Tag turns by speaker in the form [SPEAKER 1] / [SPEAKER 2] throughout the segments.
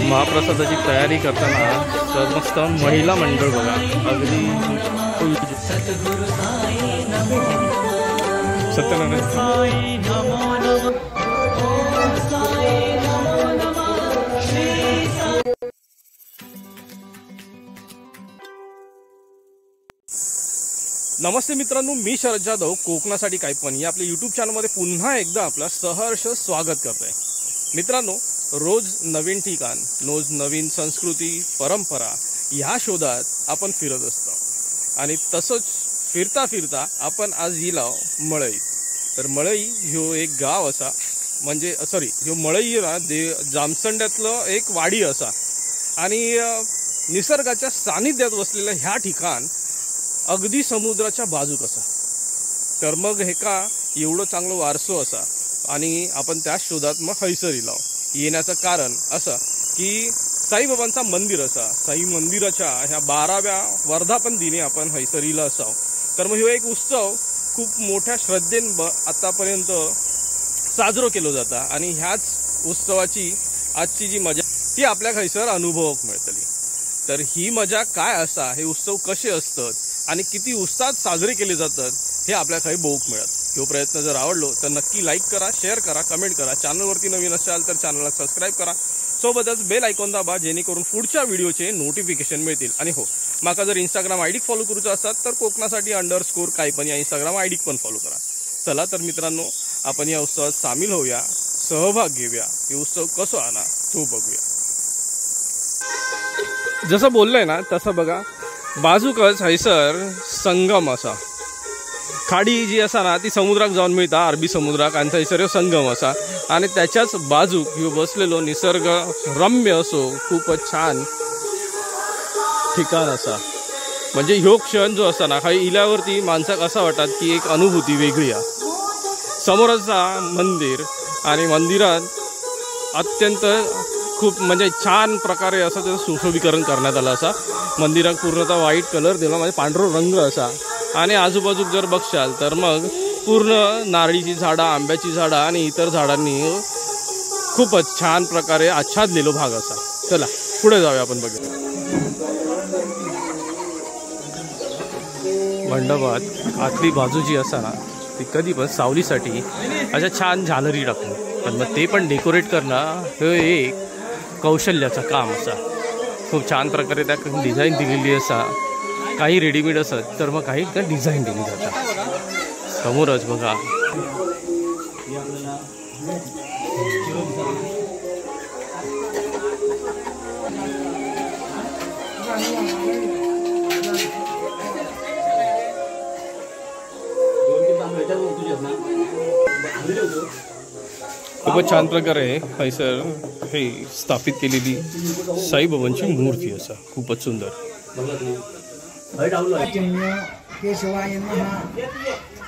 [SPEAKER 1] महाप्रसादाची तयारी करताना तर मस्त महिला मंडळ बघा अगदी सत्यनारायण। नमस्ते मित्रांनो, मी शरद जाधव कोकणासाठी काय पण या आपल्या यूट्यूब चॅनलमध्ये पुन्हा एकदा आपलं सहर्ष स्वागत करतोय। मित्रांनो, रोज नवीन ठिकाण, रोज नवीन संस्कृती परंपरा ह्या शोधात आपण फिरत असतो आणि तसंच फिरता फिरता आपण आज गेलो मळई। तर मळई ह्यो एक गाव असा, म्हणजे सॉरी ह्यो मळई ना जामसंड्यातलं एक वाडी असा आणि निसर्गाच्या सानिध्यात वसलेलं ह्या ठिकाण अगदी समुद्राच्या बाजूक असा। तर मग हे का एवढं चांगलं वारसो असा आणि आपण त्या शोधात मग हैसर इलाव। येण्याचं कारण असं की साईबाबांचा मंदिर असा, साई मंदिराच्या ह्या 12व्या वर्धापन दिनी आपण हैसरीला असाव। तर मग ह्यो एक उत्सव खूप मोठ्या श्रद्धेन आतापर्यंत साजरो केलो जाता आणि ह्याच उत्सवाची आजची जी मजा ती आपल्या हैसर अनुभवक मिळतली। तर ही मजा काय असा, हे उत्सव कसे असतात आणि किती उत्साहात साजरे केले जातात हे आपल्या काही बघूक मिळत। हा प्रयत्न जर आवडलो तर नक्की लाईक करा, शेअर करा, कमेंट करा। चॅनलवरती नवीन असाल तर चॅनलला सबस्क्राईब करा, सोबतच बेल आयकॉन दाबा जेणेकरून पुढच्या व्हिडिओचे नोटिफिकेशन मिळतील। आणि हो, माका जर इंस्टाग्राम आयडी फॉलो करूचा असतात तर कोकणासाठी _ काय पण या इंस्टाग्राम आयडी पण फॉलो करा। चला तर मित्रांनो, आपण या उत्सवात सामील होऊया, सहभाग घेऊया, हे उत्सव कसो आला तो बघूया। जसं बोललोय ना तसं बघा, बाजूकच हैसर संगम असा, खाडी जी असा ना ती समुद्राक जाऊन मिळता, अरबी समुद्राक, आणि थंयसर संगम असा आणि त्याच्याच बाजूक ह्यो बसलेलो निसर्ग रम्य असो खूपच छान ठिकाण असा। म्हणजे ह्यो क्षण जो असा ना, खाली इल्यावरती माणसाक असं वाटतात की एक अनुभूती वेगळी आहे। समोरचा मंदिर आणि मंदिरात अत्यंत खूप म्हणजे छान प्रकारे असं त्याचं सुशोभीकरण करण्यात आलं असा। मंदिरात पूर्णतः व्हाईट कलर दिला, म्हणजे पांढरा रंग असा आणि आजूबाजूक जर बघशाल तर मग पूर्ण नारळीची झाडं, आंब्याची झाडं आणि इतर झाडांनी खूपच छान प्रकारे आच्छादलेलो भाग असा। चला पुढे जाऊया आपण बघूया। मंडपात आतली बाजू जी असा ना ती कधी पण सावलीसाठी अशा छान झालरी टाकून, पण मग ते पण डेकोरेट करणं हे एक कौशल्याचं काम असा। खूप छान प्रकारे त्या डिझाईन दिलेली असा, काही रेडीमेड असत तर मग काही त्या डिझाईन दिली जातात। समोरच बघा खूपच छान प्रकारे हैसर हे स्थापित केलेली साईबाबांची मूर्ती असा, खूपच सुंदर।
[SPEAKER 2] केशवाय नमः,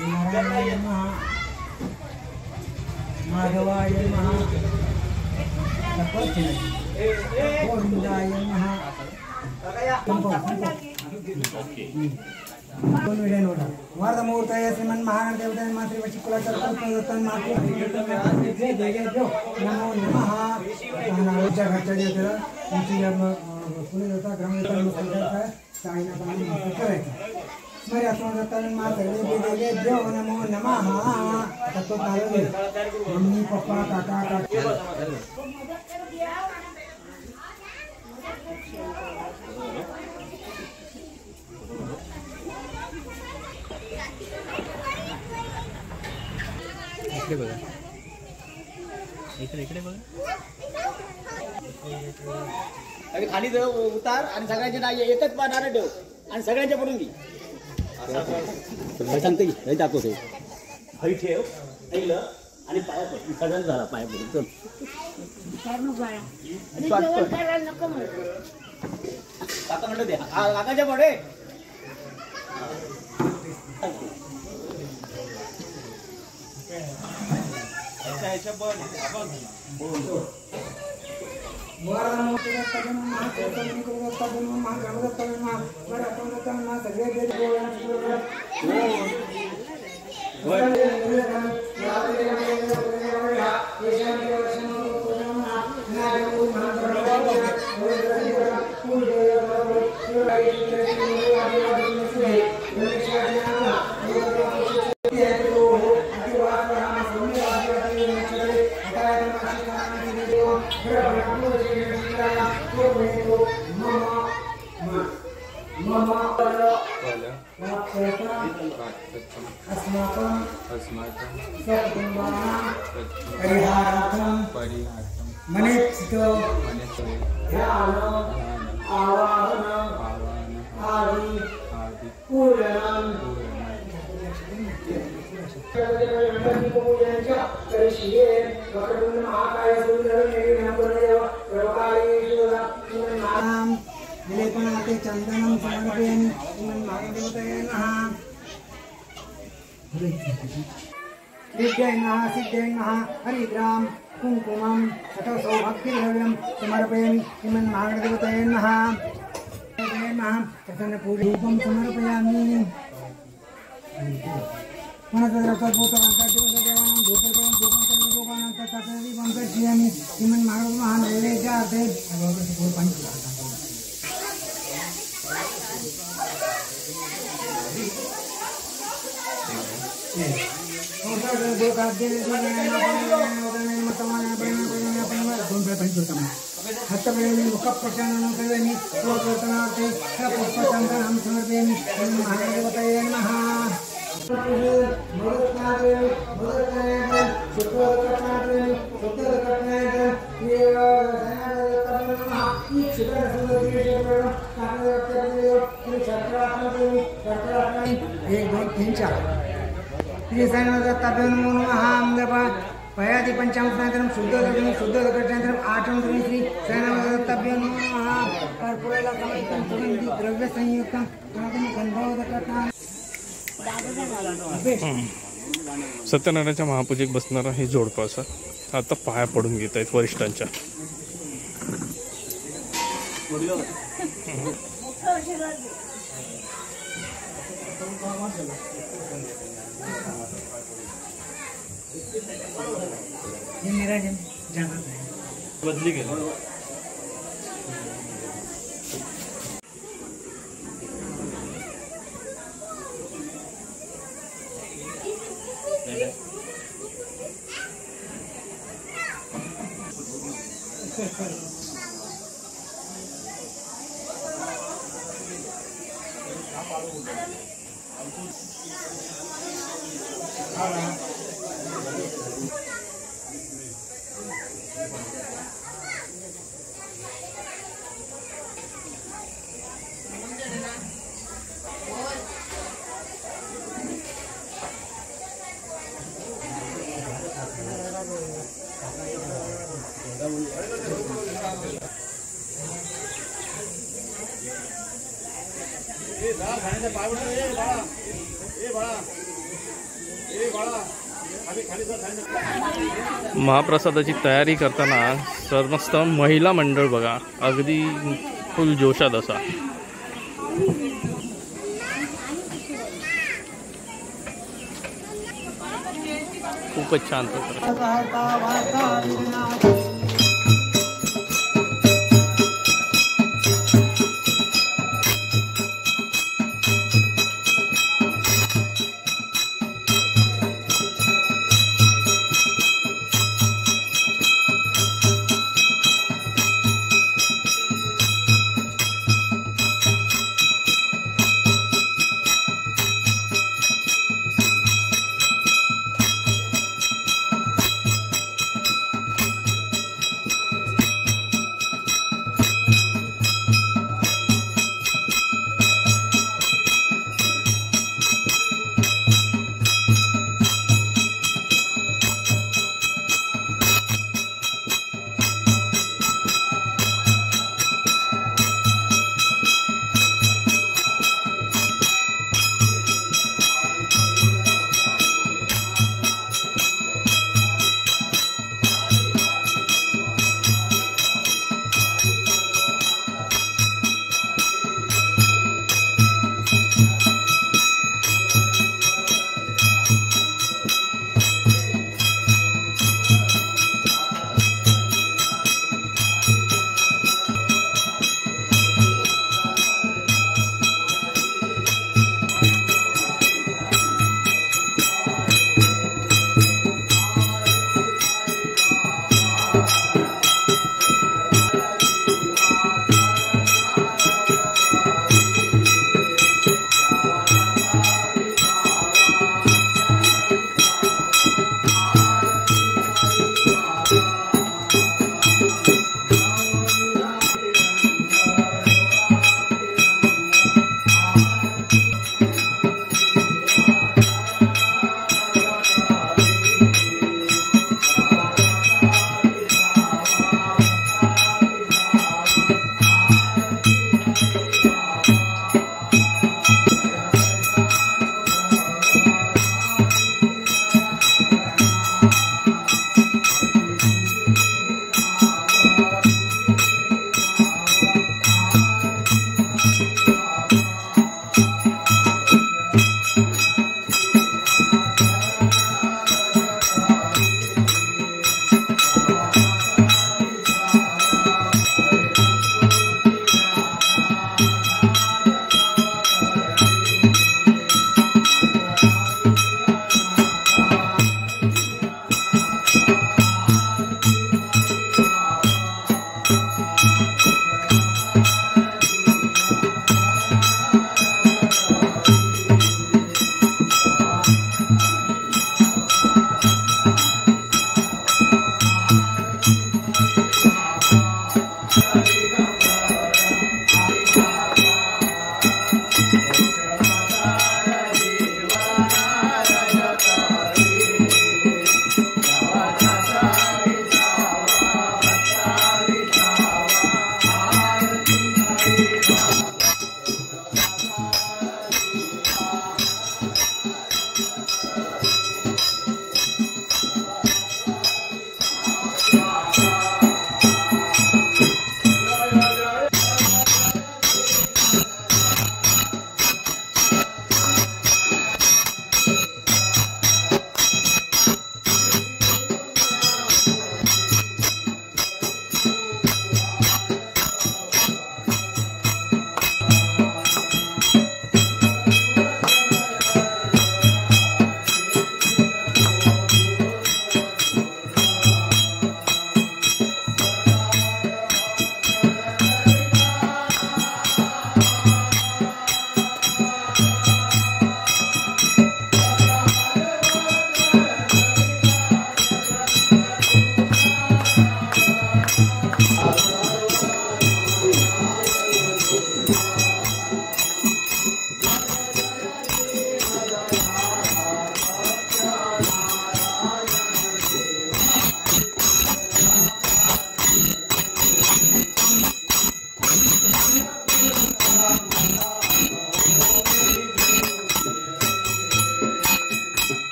[SPEAKER 2] नारायणाय नमः, माधवाय नमः, गोविंदाय नमः। वार्ध मुहूर्ताय श्रीमन महागणदेवताय मात्री वचिकुलाचार्य नमो नमः। घरच्या देवतेला तुमची कुणी देवता ग्रामदेवता साईना पण करायचं। स्मर्या सोडताना मात्र देव नमो नमः। तत्व काढले मम्मी पप्पा काका काका
[SPEAKER 1] इकडे बघा, इकडे बघा।
[SPEAKER 3] आणि खाली उतार आणि सगळ्यांचे नाव एकच पाहणार ठेव आणि सगळ्यांच्या पडून घे सांगते की दाखवतो हरी ठेव ऐकलं आणि पाया पड सगळ्यांना झाला पाया पडून काका म्हणतो दे काकाच्या पडे
[SPEAKER 2] Gracias. विलेपनाते चंदनं समर्पयामि महादेवताय नमः। विद्याय नमः सिद्धाय नमः हरिद्रां कुङ्कुमं तथा सौभाग्यद्रव्यं समर्पयामि महादेवताय नमः। तथा पूजूपं समर्पयामि पयादि पंचामृतांतरम शुद्धोदकांतरम आठम श्री सैनवदत्तभ्यो नमः। कर्पूरेण समर्पितं सुगंधि द्रव्य संयुक्तं गंधोदकटां
[SPEAKER 1] सत्यनारायणाच्या महापूजेक बसणारा हे जोडपं असं आता पाया पडून घेत आहेत वरिष्ठांच्या. बदली गेली. महाप्रसादाची तयारी करताना समस्त महिला मंडळ बघा अगदी फुल जोशात असा. खूपच छान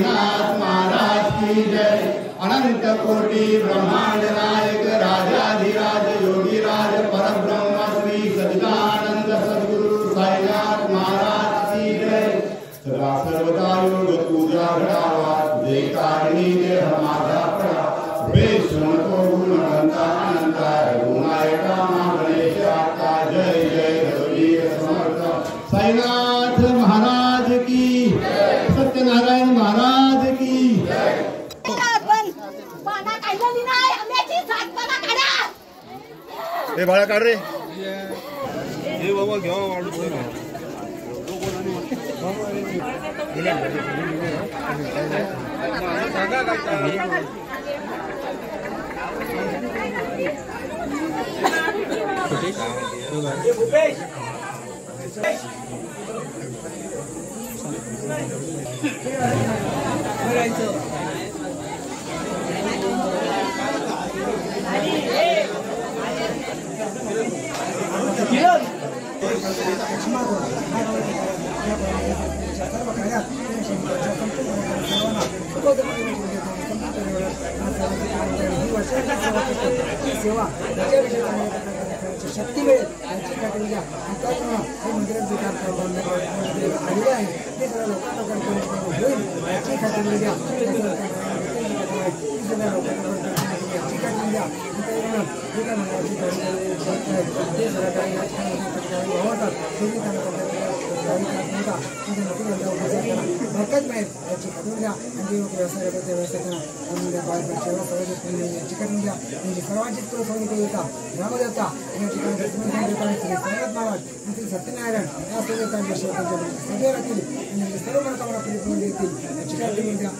[SPEAKER 4] नाथ महाराज की जय। अनंत कोटि ब्रह्मांड नायक राजाधिराज योगीराज परब्रह्म श्री सच्चिदानंद सद्गुरु साईनाथ महाराज की जय। सदा सर्वदा योग पूजा घडावा जय कारणी देह माझा पडा वेशन को गुण घंटा अनंता रघुनायका गणेशाचा जय जय रघुवीर समर्थ साईनाथ महाराज की सत्यनारायण महाराज की
[SPEAKER 5] हे बाळा काढ रे
[SPEAKER 1] हे बाबा घ्या वाढतोय ना सांगा काय
[SPEAKER 2] सेवा शक्ती मिळेल याची खात्री घ्या आणि त्याचप्रमाणे हे मंदिरात जे आलेले आहे ते सगळ्या लोकांना होईल याची खात्री घ्या सगळ्या लोकांना याची खात्री घ्या जे काय मंदिराची ते सगळ्या काही बरकत मिळेल याची खात्री द्या आणि व्यवसाय व्यवस्था करा चिकन द्या म्हणजे सर्वांची सोयी करू येता ग्रामदेवता या ठिकाणी संगत महाराज श्री सत्यनारायण या सगळे सगळे राहतील आणि सर्व मनोकामना परिपूर्ण येतील याची खात्री द्या.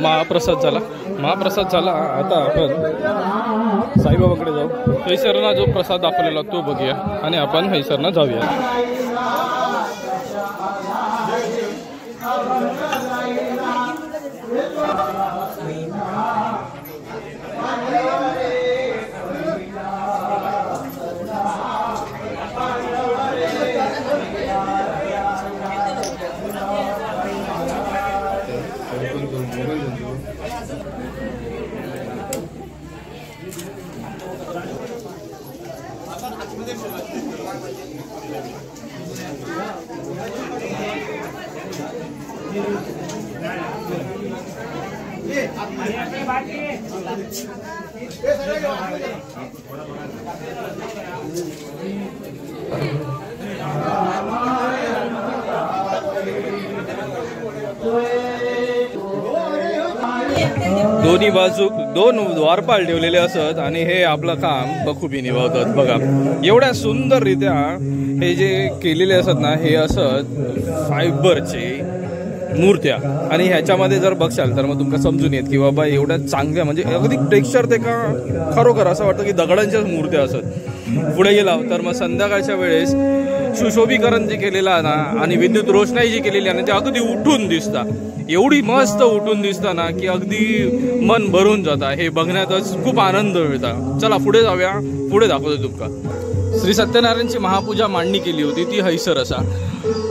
[SPEAKER 1] महाप्रसाद झाला. आता आपण साईबाबाकडे जाऊ. हैसरना जो प्रसाद दाखवलेला तो बघूया आणि आपण हैसरना जाऊया. दोन्ही बाजू दोन द्वारपाल ठेवलेले असत आणि हे आपलं काम बखूबी निभावतात. बघा एवढ्या सुंदररित्या हे जे केलेले असत ना हे असत फायबरचे मूर्त्या आणि ह्याच्यामध्ये जर बघशाल तर मग तुमका समजून येत की बाबा एवढ्या चांगल्या म्हणजे अगदी टेक्स्चर ते का खरोखर असं वाटतं की दगडांच्याच मूर्त्या असत. पुढे गेला तर मग संध्याकाळच्या वेळेस सुशोभीकरण जे केलेलं आहे ना आणि विद्युत रोषणाई जी केलेली आहे ना ते अगदी उठून दिसता. एवढी मस्त उठून दिसताना की अगदी मन भरून जाता. हे बघण्यातच खूप आनंद मिळता. चला पुढे जाऊया. पुढे दाखवतो तुमका. श्री सत्यनारायणची महापूजा मांडणी केली होती ती हैसर असा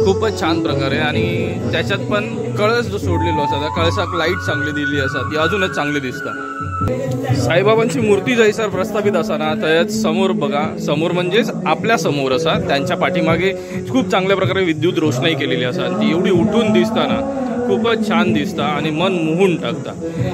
[SPEAKER 1] खूपच छान प्रकारे आणि त्याच्यात पण कळस जो सोडलेलो असा त्या कळसाक लाईट चांगली दिली असा ती अजूनच चांगली दिसता. साईबाबांची मूर्ती जैसर प्रस्थापित असा ना त्यात समोर बघा समोर म्हणजेच आपल्या समोर असा त्यांच्या पाठीमागे खूप चांगल्या प्रकारे विद्युत रोषणाई केलेली असा ती एवढी उठून दिसताना खूपच छान दिसता आणि मन मोहून टाकता.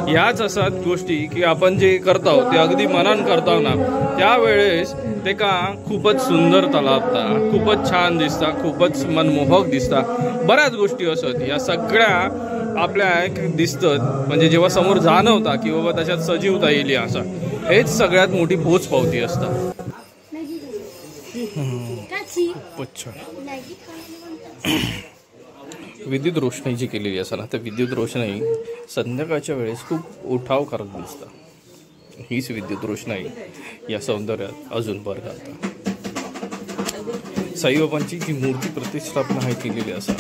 [SPEAKER 1] ह्याच असतात गोष्टी की आपण जे करतो ते अगदी मनान करतो ना त्यावेळेस ते का खूपच सुंदर लाभता खूपच छान दिसता खूपच मनमोहक दिसता. बऱ्याच गोष्टी असत या सगळ्या आपल्या दिसतात म्हणजे जेव्हा समोर जाणवता की बाबा त्याच्यात सजीवता येईल असा हेच सगळ्यात मोठी पोच पावती असता. विद्युत रोषणाई जी केलेली असा ना तर विद्युत रोषणाई संध्याकाळच्या वेळेस खूप उठावकारक दिसता. हीच विद्युत रोषणाई या सौंदर्यात अजून भर घालता. साईबाबांची जी मूर्ती प्रतिष्ठापना केलेली असा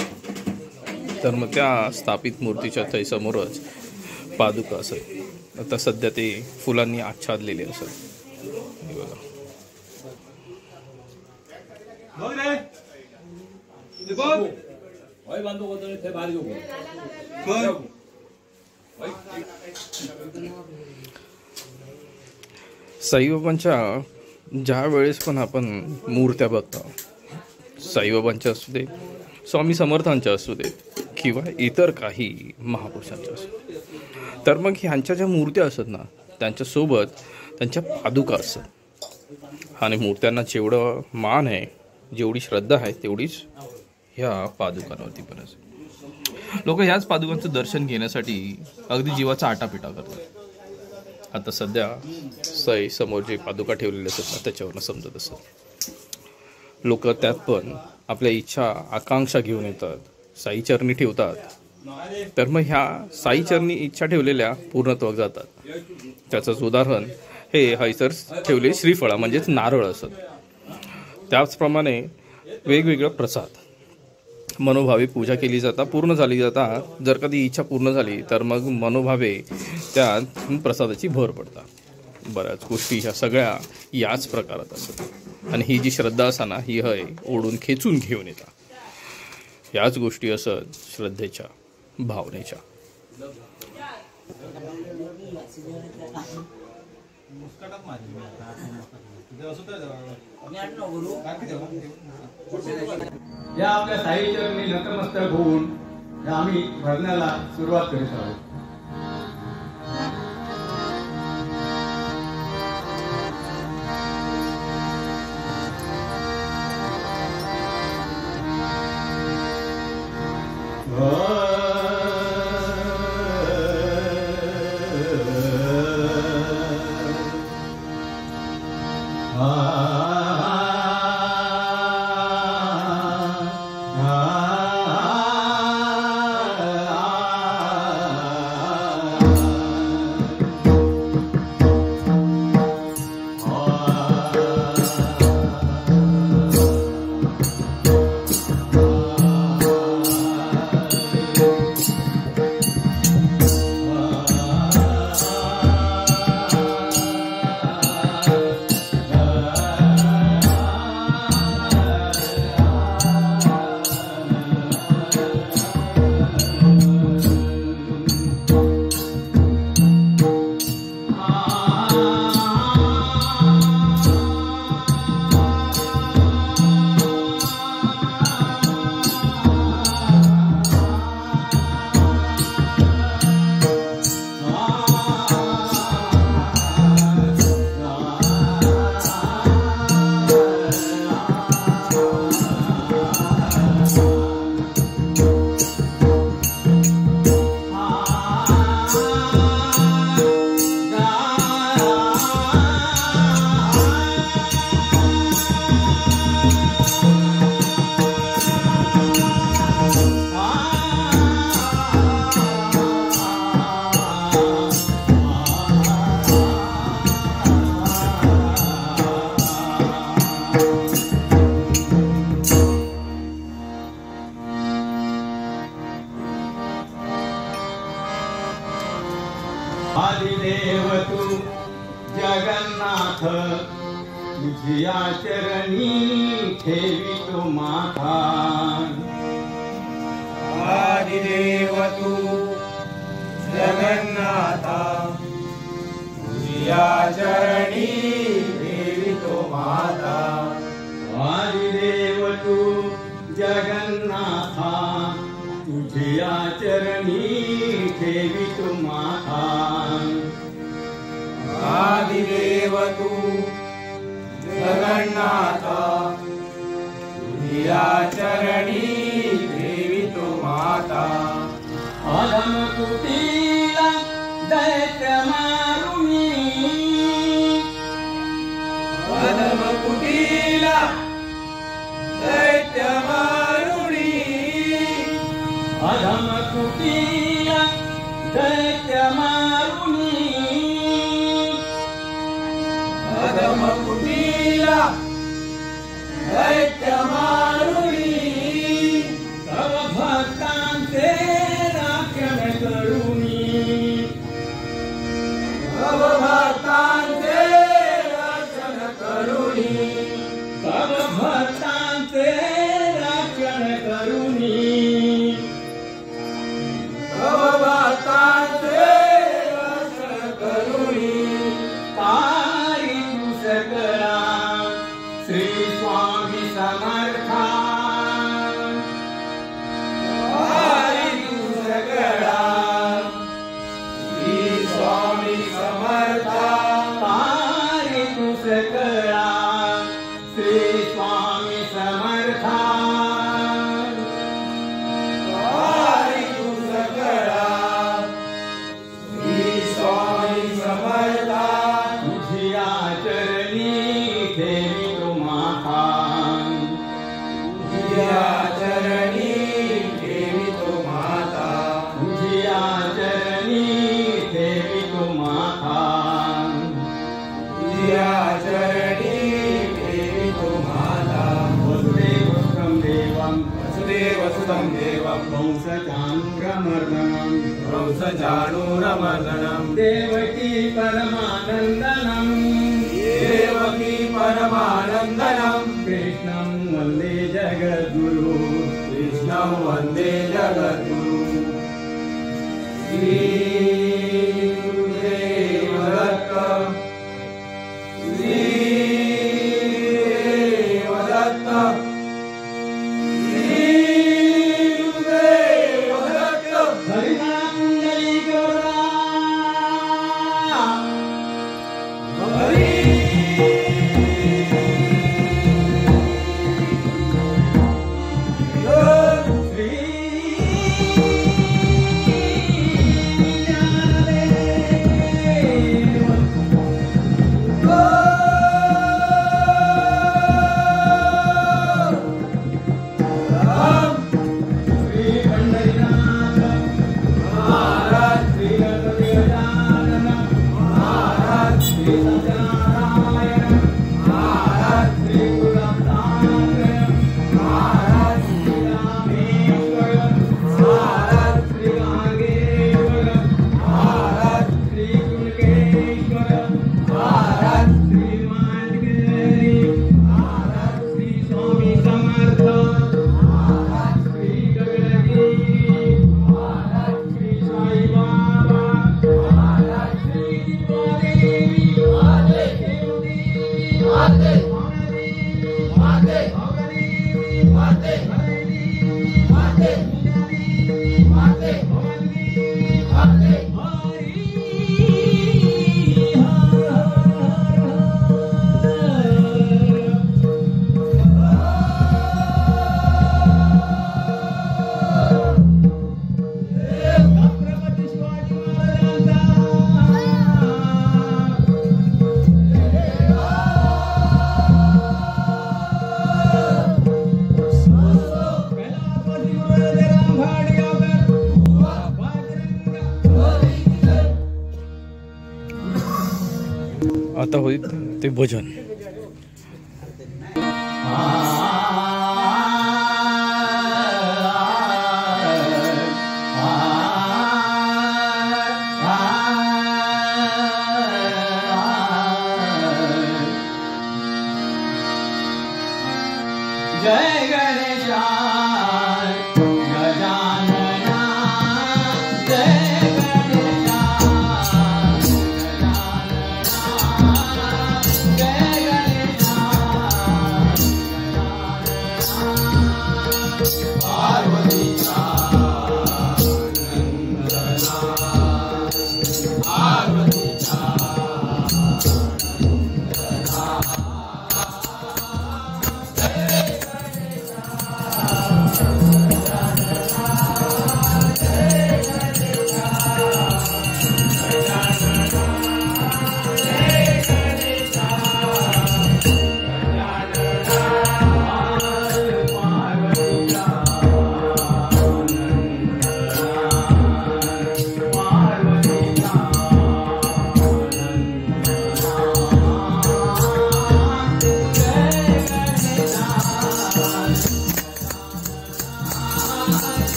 [SPEAKER 1] तर मग त्या स्थापित मूर्तीच्या थंय समोरच पादुका असत. आता सध्या ते फुलांनी आच्छादलेले असत. साईबाबांच्या ज्या वेळेस पण आपण मूर्त्या बघतो साईबाबांच्या असू दे स्वामी समर्थांच्या असू दे किंवा इतर काही महापुरुषांच्या असू तर मग ह्यांच्या ज्या मूर्त्या असतात ना त्यांच्यासोबत त्यांच्या पादुका असतात आणि मूर्त्यांना जेवढं मान आहे जेवढी श्रद्धा आहे तेवढीच ह्या पादुकांवरती पण असते. लोक ह्याच पादुकांचं दर्शन घेण्यासाठी अगदी जीवाचा आटापिटा करतात आता सध्या सई समोर जे पादुका ठेवलेले असतात ना त्याच्यावरनं समजत असत. लोक त्यात पण आपल्या इच्छा आकांक्षा घेऊन येतात, साईचरणी ठेवतात. तर मग ह्या साईचरणी इच्छा ठेवलेल्या पूर्णत्वाक जातात. त्याचंच उदाहरण हे हैसर ठेवले श्रीफळा म्हणजेच नारळ असत. त्याचप्रमाणे वेगवेगळं प्रसाद मनोभावे पूजा केली जाता, पूर्ण झाली जाता. जर कधी इच्छा पूर्ण झाली तर मग मनोभावे त्यात प्रसादाची भर पडतात. बऱ्याच गोष्टी ह्या सगळ्या याच प्रकारात असतात आणि ही जी श्रद्धा असा ना ही हय ओढून खेचून घेऊन येतात. याच गोष्टी असत श्रद्धेच्या, भावनेच्या.
[SPEAKER 4] या आपल्या साईचरणी नतमस्तक होऊन आम्ही भजनाला सुरुवात करीत आहोत. आदिदेव तू जगन्नाथ तुझिया चरणी ठेवितो माथा. आदिदेव तू जगन्नाथा तुझिया चरणी ठेवितो माथा. आदिदेव तू जगन्नाथा तुझिया चरणी ठेवितो माथा. आदिदेव तू जगन्नाथा तुझिया चरणी ठेवितो माता. अधम कुटीला दैत्य मारुनी, अधम कुटीला दैत्य मारुनी, अधम कुटीला दैत्य मारुनी, अधम कुटीला दैत्य मारुनी. तव भक्तांचे राखण करुणी, तव भक्तांचे राखण करुणी, तव भक्तांचे राखण करुणी, तव भक्तांचे राखण करुणी. तारी तू सकळा श्री स्वामी समर्था. तारी तू सकळा श्री स्वामी समर्था. तारी तू सकळा श्री स्वामी समर्था. तारी तू सकळा श्री स्वामी समर्था. वसुदेव सुतं देवं कंसचाणूरमर्दनं देवकी परमानन्दनं कृष्णं वन्दे जगद्गुरु श्री गुरुदेवदत्त
[SPEAKER 1] आता होईल ते भजन.
[SPEAKER 4] जय गणेशा गजानना जय गणेशा
[SPEAKER 5] पार्वतीचा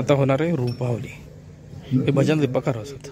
[SPEAKER 1] आता होणार आहे रूपावली. हे भजन दीपकार असत.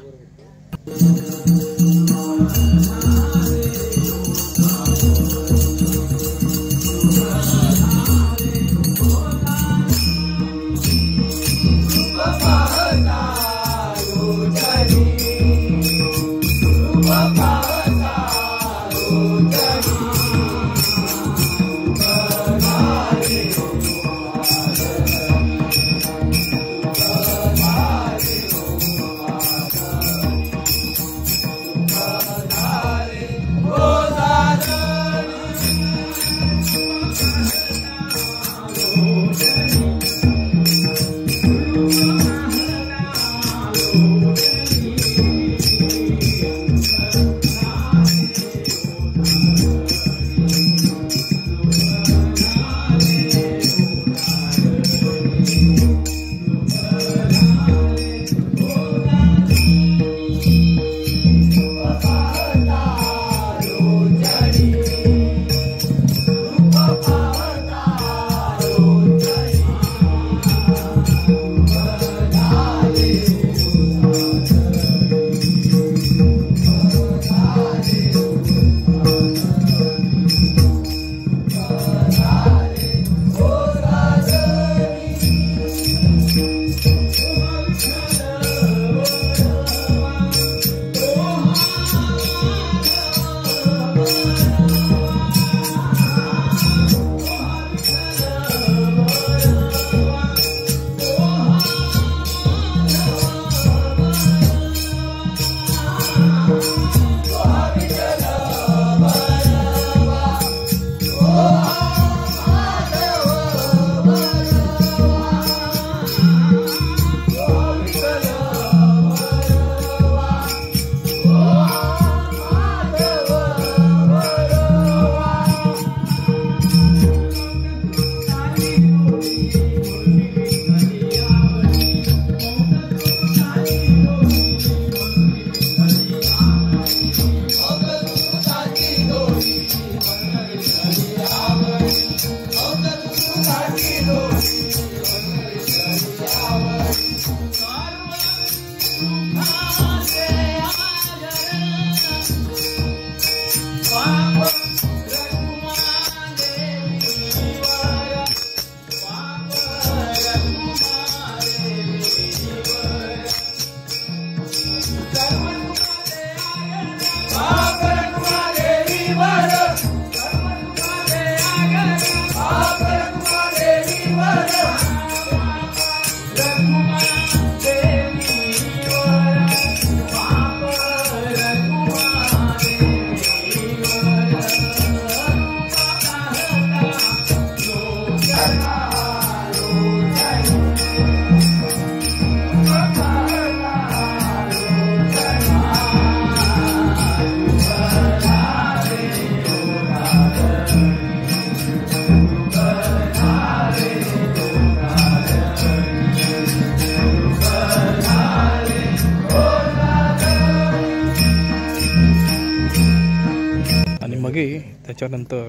[SPEAKER 1] त्याच्यानंतर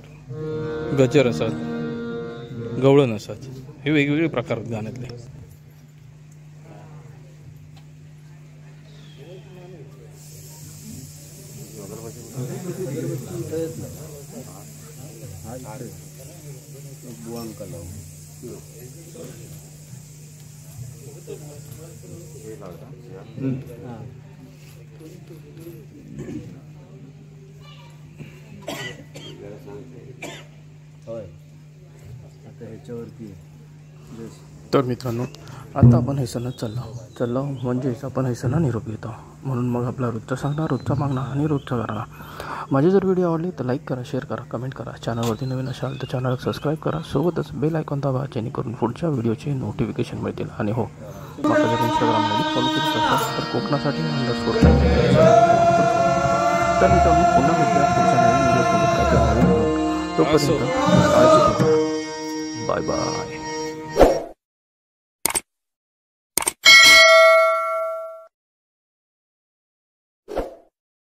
[SPEAKER 1] गजर असत, गवळण असत, हे वेगवेगळे प्रकार आहेत गाण्यातले. तर मित्रांनो, आता आपण हैसनात चाललो म्हणजेच आपण हैसना निरोप घेतो. म्हणून मग आपला रोजचा सांगणार, रोजचा मागणार आणि रोजचा करणार. माझी जर व्हिडिओ आवडली तर लाईक करा, शेअर करा, कमेंट करा. चॅनलवरती नवीन असाल तर चॅनलला सबस्क्राईब करा. सोबतच बेल आयकॉन दाबा, जेणेकरून पुढच्या व्हिडिओचे नोटिफिकेशन मिळतील. आणि हो, मला जर इंस्टाग्राम आयडी फॉलो करू शकता तर कोकणासाठी _ तर मित्रांनो, पुन्हा भेटूया पुढच्या नवीन व्हिडिओसोबत. तोपर्यंत काळजी घ्या. Bye bye.